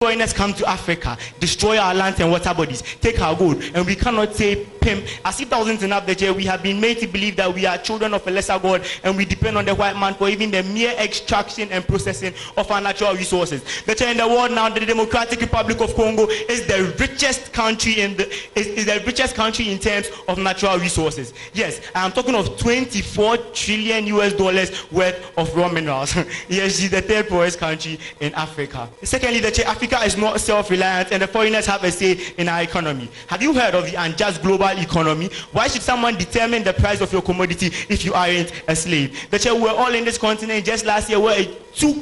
foreigners come to Africa, destroy our lands and water bodies, take our gold, and we cannot say pimp. As if that wasn't enough, we have been made to believe that we are children of a lesser God and we depend on the white man for even the mere extraction and processing of our natural resources. In the world now, the Democratic Republic of Congo is the richest country in in terms of natural resources. Yes, I am talking of 24 trillion US dollars worth of raw minerals. Yes, she's the third poorest country in Africa. Secondly, Africa is not self-reliant and the foreigners have a say in our economy. Have you heard of the unjust global economy? Why should someone determine the price of your commodity if you aren't a slave? We're all in this continent just last year where it took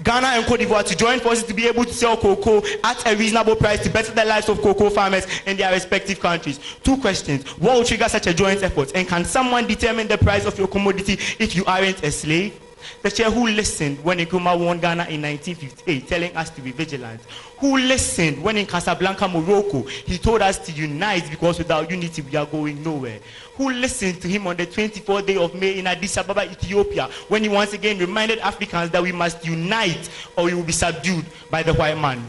Ghana and Cote d'Ivoire to join forces to be able to sell cocoa at a reasonable price to better the lives of cocoa farmers in their respective countries. Two questions. What will trigger such a joint effort? And can someone determine the price of your commodity if you aren't a slave? The chair who listened when Nkrumah won Ghana in 1958, telling us to be vigilant. Who listened when in Casablanca, Morocco, he told us to unite because without unity we are going nowhere. Who listened to him on the 24th day of May in Addis Ababa, Ethiopia, when he once again reminded Africans that we must unite or we will be subdued by the white man.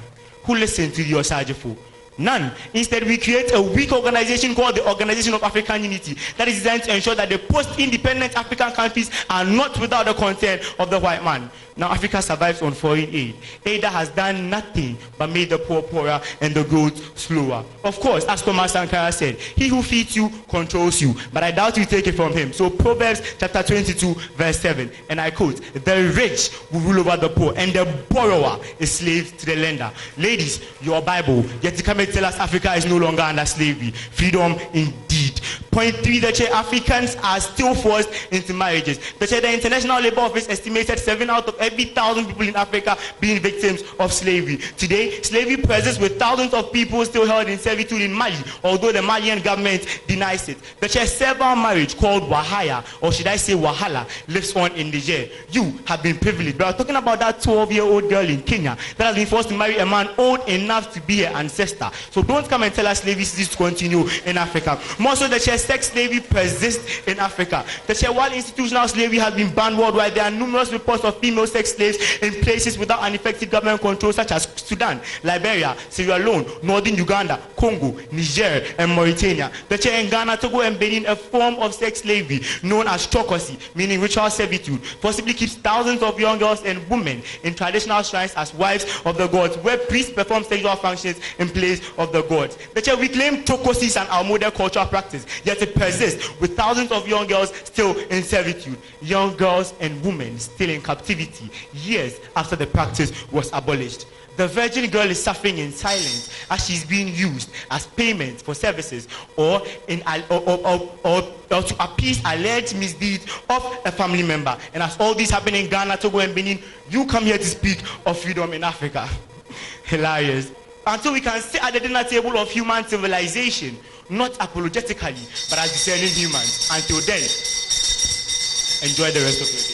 Who listened to the Osajifo? None. Instead, we create a weak organization called the Organization of African Unity that is designed to ensure that the post-independent African countries are not without the consent of the white man. Now, Africa survives on foreign aid. Aid that has done nothing but made the poor poorer and the growth slower. Of course, as Thomas Sankara said, he who feeds you controls you, but I doubt you take it from him. So Proverbs chapter 22 verse 7, and I quote, "The rich will rule over the poor, and the borrower is slave to the lender." Ladies, your Bible, yet to come and tell us Africa is no longer under slavery. Freedom indeed. Point 3, Africans are still forced into marriages. The International Labour Office estimated 7 out of every 1,000 people in Africa being victims of slavery. Today, slavery persists with thousands of people still held in servitude in Mali, although the Malian government denies it. The serval marriage called Wahaya, or should I say Wahala, lives on in Niger. You have been privileged. But I'm talking about that 12-year-old girl in Kenya that has been forced to marry a man old enough to be her ancestor. So don't come and tell us slavery is to continue in Africa. More so, sex slavery persists in Africa. While institutional slavery has been banned worldwide, there are numerous reports of female sex slaves in places without an effective government control, such as Sudan, Liberia, Sierra Leone, Northern Uganda, Congo, Niger, and Mauritania. In Ghana, Togo, and Benin, a form of sex slavery known as chocosi, meaning ritual servitude, possibly keeps thousands of young girls and women in traditional shrines as wives of the gods, where priests perform sexual functions in place of the gods. We claim chocosi is an our modern cultural practice, yet it persists with thousands of young girls still in servitude, young girls and women still in captivity years after the practice was abolished. The virgin girl is suffering in silence as she's being used as payment for services or to appease alleged misdeeds of a family member. And as all this happened in Ghana, Togo, and Benin, you come here to speak of freedom in Africa. Hilarious. Until we can sit at the dinner table of human civilization, not apologetically, but as discerning humans. Until then, enjoy the rest of your day.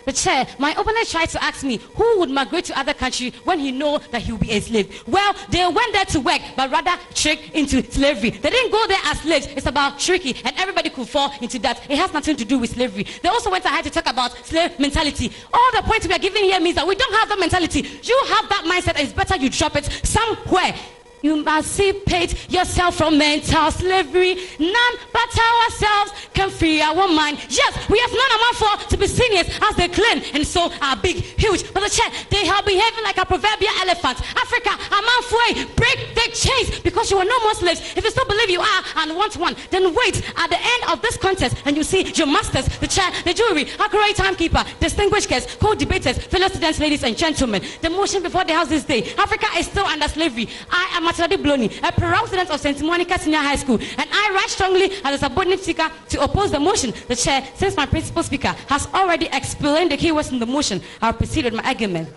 The chair, my opponent tried to ask me who would migrate to other country when he know that he will be a slave. Well, they went there to work, but rather tricked into slavery. They didn't go there as slaves. It's about tricky, and everybody could fall into that. It has nothing to do with slavery. They also went ahead to talk about slave mentality. All the points we are giving here means that we don't have that mentality. You have that mindset, and it's better you drop it somewhere. You emancipate yourself from mental slavery. None but ourselves can free our mind. Yes, we have none among four to be seniors as they claim, and so are big, huge. But the chair, they are behaving like a proverbial elephant. Africa, among four, break the chains because you are no more slaves. If you still believe you are and want one, then wait at the end of this contest and you see your masters, the chair, the jury, accurate timekeeper, distinguished guests, co-debaters, fellow students, ladies and gentlemen. The motion before the house this day, Africa is still under slavery. I am a proud student of St. Monica Senior High School, and I write strongly as a subordinate speaker to oppose the motion. The chair, since my principal speaker has already explained the keywords in the motion, I'll proceed with my argument.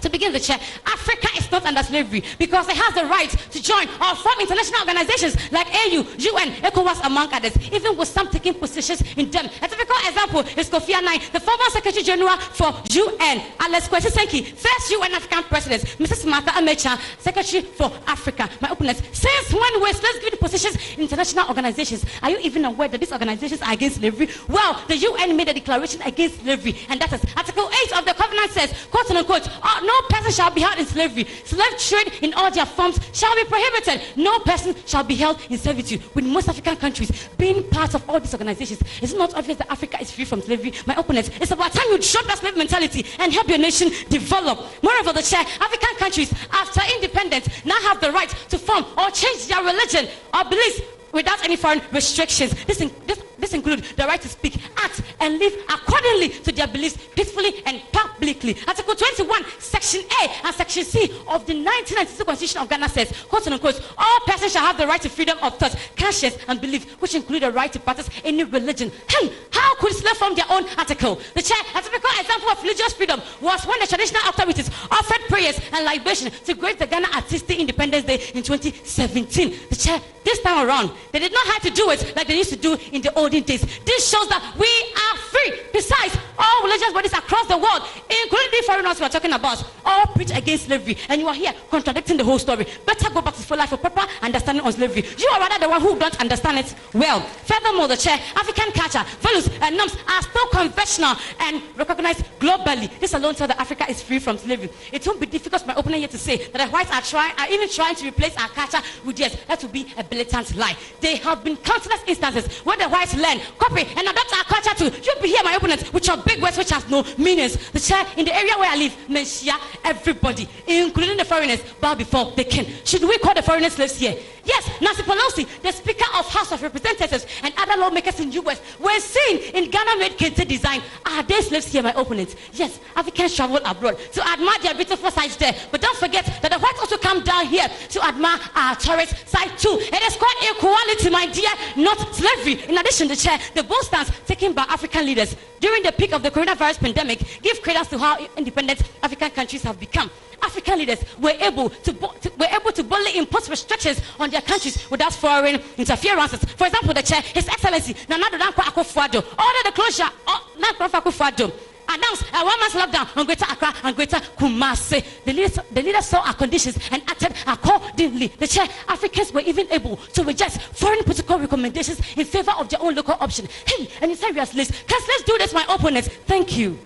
To begin, the chair, Africa is not under slavery because it has the right to join or form international organizations like AU, UN, ECOWAS, among others, even with some taking positions in them. A typical example example is Kofi Annan, the former Secretary General for UN, Alex Kwesi Senki, first UN African President, Mrs. Martha Amecha, Secretary for Africa. My opponents, since when were slaves given positions in international organizations? Are you even aware that these organizations are against slavery? Well, the UN made a declaration against slavery, and that is Article 8 of the Covenant says, quote unquote, no person shall be held in slavery. Slave trade in all their forms shall be prohibited. No person shall be held in servitude. With most African countries being part of all these organizations, it's not obvious that Africa is free from slavery. My opponents, it's about time you drop that slave mentality and help your nation develop. Moreover, the chair, African countries after independence now have the right to form or change their religion or beliefs without any foreign restrictions. This includes the right to speak, act, and live accordingly to their beliefs peacefully and publicly. Article 21, Section A and Section C of the 1992 Constitution of Ghana says, quote unquote, all persons shall have the right to freedom of thought, conscience, and belief, which include the right to practice any religion. Hey, how could slaves form their own article? The chair, a typical example of religious freedom was when the traditional authorities offered prayers and libation to grace the Ghana Artistic Independence Day in 2017. The chair, this time around, they did not have to do it like they used to do in the olden days. This shows that we are free. Besides, all religious bodies across the world, including the foreigners we are talking about, all preach against slavery, and you are here contradicting the whole story. Better go back to full life for proper understanding on slavery. You are rather the one who don't understand it well. Furthermore, the chair, African culture, values, and norms are still conventional and recognized globally. This alone tells that Africa is free from slavery. It won't be difficult for my opponent here to say that the whites are even trying to replace our culture with theirs. That would be a blatant lie. There have been countless instances where the whites learn, copy, and adopt our culture too. You'll be here, my opponents, which are big words which have no meanings. The chair, in the area where I live, Menshia, everybody, including the foreigners, bow before the king. Should we call the foreigners slaves here? Yes, Nancy Pelosi, the Speaker of House of Representatives, and other lawmakers in U.S. were seen in Ghana-made kente design. Are they slaves here, my opponents? Yes, Africans travel abroad to admire their beautiful sites there. But don't forget that the whites also come down here to admire our tourist site too. It is called equality, my dear, not slavery. In addition, the chair, the bold stance taken by African leaders during the peak of the coronavirus pandemic give credence to how independent African countries have become. African leaders were able to boldly impose restrictions on their countries without foreign interferences. For example, the chair, His Excellency Nana Addo Dankwa Akufo-Addo ordered the closure of Nana Akufo-Addo announced a 1 month lockdown on Greater Accra and Greater Kumasi. The leaders saw our conditions and acted accordingly. The chair, Africans were even able to reject foreign political recommendations in favor of their own local option. Hey, and it's serious list. Let's do this, my opponents. Thank you.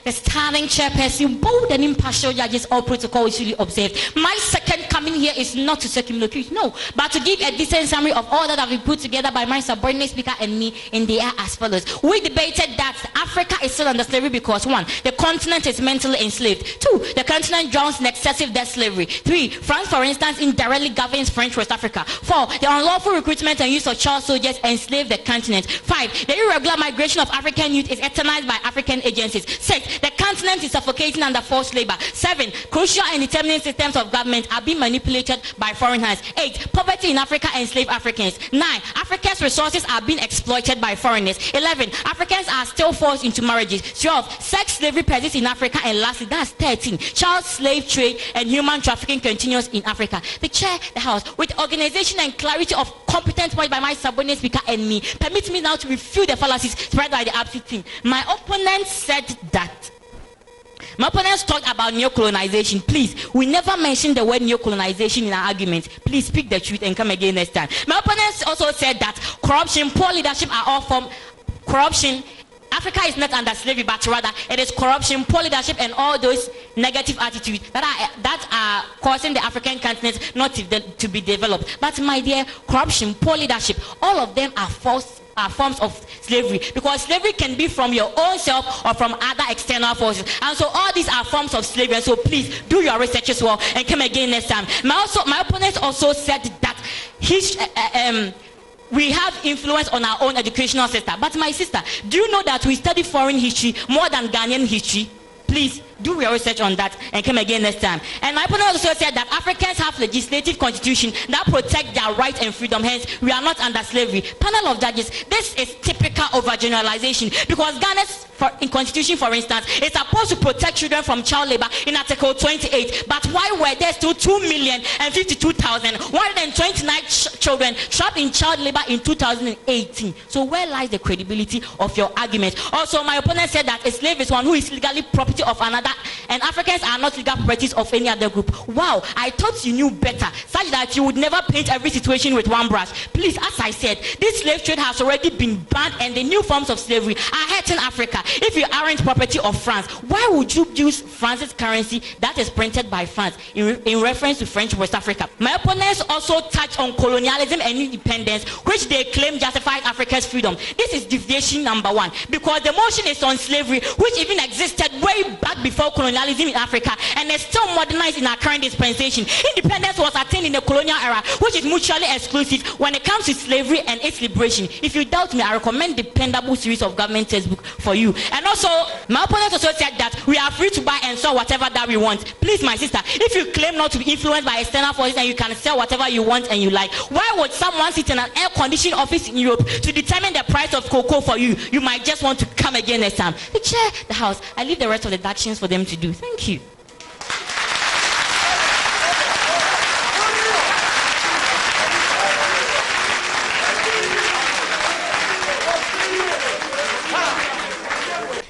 The standing chairperson, bold and impartial judges, all protocol is really observed. My second coming here is not to circumlocate, no, but to give a decent summary of all that have been put together by my subordinate speaker and me, and they are as follows. We debated that Africa is still under slavery because 1, the continent is mentally enslaved. 2, the continent drowns in excessive debt slavery. 3, France, for instance, indirectly governs French West Africa. 4, the unlawful recruitment and use of child soldiers enslave the continent. 5, the irregular migration of African youth is eternized by African agencies. 6, the continent is suffocating under forced labor. 7, crucial and determining systems of government are being manipulated by foreign hands. 8, poverty in Africa enslave Africans. 9, Africa's resources are being exploited by foreigners. 11, Africans are still forced into marriages. 12, sex slavery persists in Africa. And lastly, that's 13, child slave trade and human trafficking continues in Africa. The chair, the House, with organization and clarity of competent point by my subordinate speaker and me, permit me now to refute the fallacies spread by the absent team. My opponent said that. My opponents talked about neo-colonization. Please, we never mentioned the word neo-colonization in our argument. Please speak the truth and come again next time. My opponents also said that corruption, poor leadership are all from corruption. Africa is not under slavery, but rather it is corruption, poor leadership, and all those negative attitudes that are causing the African continent not to be developed. But my dear, corruption, poor leadership, all of them are false. Are forms of slavery, because slavery can be from your own self or from other external forces, and so all these are forms of slavery. And so please do your research as well and come again next time. My opponents also said that we have influence on our own educational system. But my sister, do you know that we study foreign history more than Ghanaian history? Please, Do your research on that and come again next time. And my opponent also said that Africans have legislative constitution that protect their rights and freedom, hence we are not under slavery. Panel of judges, this is typical overgeneralization because Ghana's in constitution, for instance, is supposed to protect children from child labor in Article 28. But why were there still 2,052,129 children trapped in child labor in 2018? So where lies the credibility of your argument? Also, my opponent said that a slave is one who is legally property of another, and Africans are not legal properties of any other group. Wow, I thought you knew better, such that you would never paint every situation with one brush. Please, as I said, this slave trade has already been banned, and the new forms of slavery are hurting Africa. If you aren't property of France, why would you use France's currency that is printed by France in reference to French West Africa? My opponents also touch on colonialism and independence, which they claim justifies Africa's freedom. This is deviation number one, because the motion is on slavery, which even existed way back before colonialism in Africa and is still modernized in our current dispensation. Independence was attained in the colonial era, which is mutually exclusive when it comes to slavery and its liberation. If you doubt me, I recommend the dependable series of government textbook for you. And also, my opponent also said that we are free to buy and sell whatever that we want. Please, my sister, if you claim not to be influenced by external forces and you can sell whatever you want and you like, why would someone sit in an air-conditioned office in Europe to determine the price of cocoa for you? You might just want to come again next time. The chair, the house. I leave the rest of the deductions for them to do. Thank you.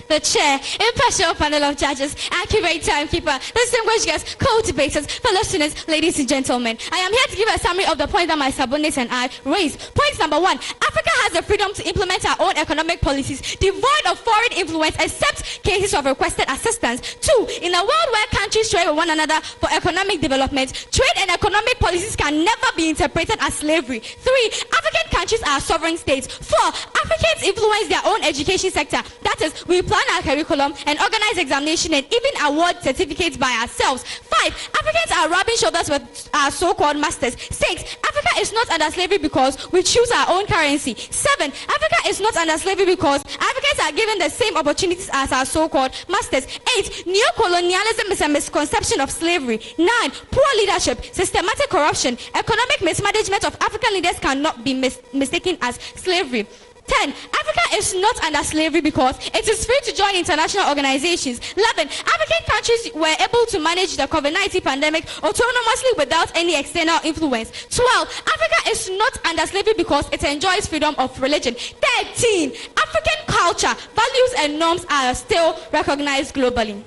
The chair, impartial panel of judges, accurate timekeeper, distinguished guests, co-debaters, fellow students, ladies and gentlemen. I am here to give a summary of the points that my subordinates and I raised. Point number one, Africa has the freedom to implement our own economic policies, devoid of foreign influence except cases of requested assistance. Two, in a world where countries trade with one another for economic development, trade and economic policies can never be interpreted as slavery. Three, African countries are sovereign states. Four, Africans influence their own education sector. That is, we plan our curriculum and organize examination and even award certificates by ourselves. 5. Africans are rubbing shoulders with our so-called masters. 6. Africa is not under slavery because we choose our own currency. 7. Africa is not under slavery because Africans are given the same opportunities as our so-called masters. 8. Neo-colonialism is a misconception of slavery. 9. Poor leadership, systematic corruption, economic mismanagement of African leaders cannot be mistaken as slavery. 10. Africa is not under slavery because it is free to join international organizations. 11. African countries were able to manage the COVID-19 pandemic autonomously without any external influence. 12. Africa is not under slavery because it enjoys freedom of religion. 13. African culture, values and norms are still recognized globally.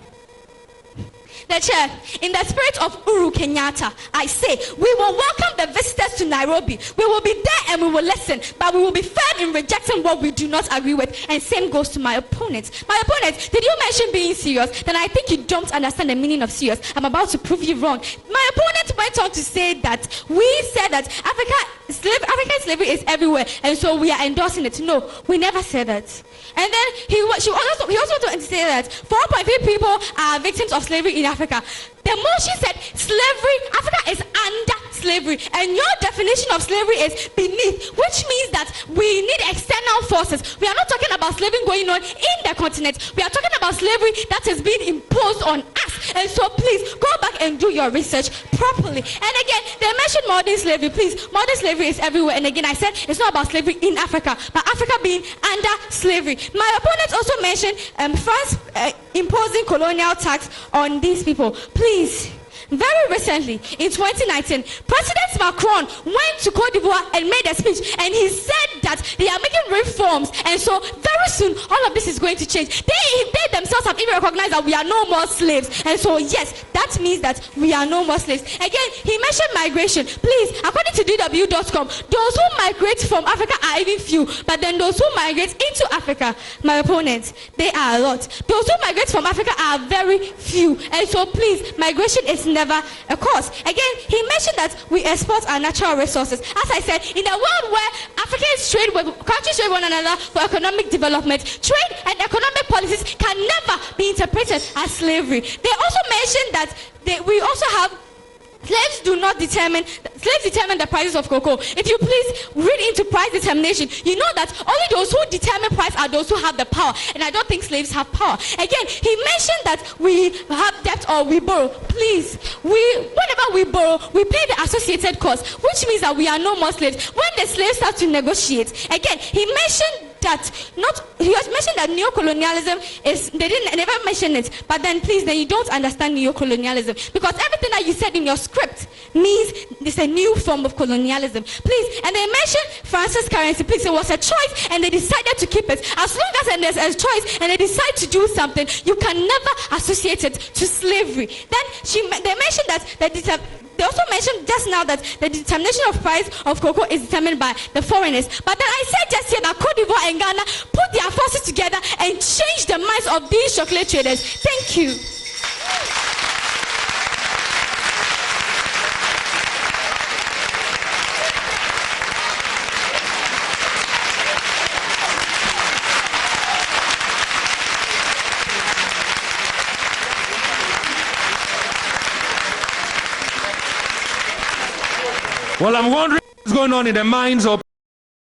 The chair, in the spirit of Uhuru Kenyatta, I say we will welcome the visitors to Nairobi. We will be there and we will listen, but we will be firm in rejecting what we do not agree with. And same goes to my opponents. My opponents, did you mention being serious? Then I think you don't understand the meaning of serious. I'm about to prove you wrong. My opponent went on to say that we said that African slavery is everywhere, and so we are endorsing it. No, we never said that. And then he also went on to say that 4.3 people are victims of slavery in Africa. The motion said slavery, Africa is under slavery, and your definition of slavery is beneath, which means that we need external forces. We are not talking about slavery going on in the continent. We are talking about slavery that is being imposed on us. And so please go back and do your research properly. And again, they mentioned modern slavery. Please, modern slavery is everywhere. And again, I said it's not about slavery in Africa, but Africa being under slavery. My opponents also mentioned France imposing colonial tax on these people. Please, very recently, in 2019, President Macron went to Cote d'Ivoire and made a speech, and he said that they are making reforms, and so very soon all of this is going to change. They themselves have even recognized that we are no more slaves, and so yes, that means that we are no more slaves. Again, he mentioned migration. Please, according to DW.com, those who migrate from Africa are even few, but then those who migrate into Africa, my opponents, they are a lot. Those who migrate from Africa are very few, and so please, migration is never a cause. Again, he mentioned that we export our natural resources. As I said, in a world where Africans trade with countries trade with one another for economic development, trade and economic policies can never be interpreted as slavery. They also mentioned that we also have slaves do not determine, slaves determine the prices of cocoa. If you please read into price determination, you know that only those who determine price are those who have the power. And I don't think slaves have power. Again, he mentioned that we have debt or we borrow. Please, whenever we borrow, we pay the associated cost, which means that we are no more slaves. When the slaves start to negotiate, again, he mentioned that he has mentioned that neocolonialism is, they never mention it, but then please, then you don't understand neocolonialism, because everything that you said in your script means it's a new form of colonialism. Please, and they mentioned Francis currency. Please, it was a choice and they decided to keep it. As long as there's a choice and they decide to do something, you can never associate it to slavery. Then they mentioned that they also mentioned just now that the determination of price of cocoa is determined by the foreigners. But then I said just here that Cote d'Ivoire and Ghana put their forces together and change the minds of these chocolate traders. Thank you. Well, I'm wondering what's going on in the minds of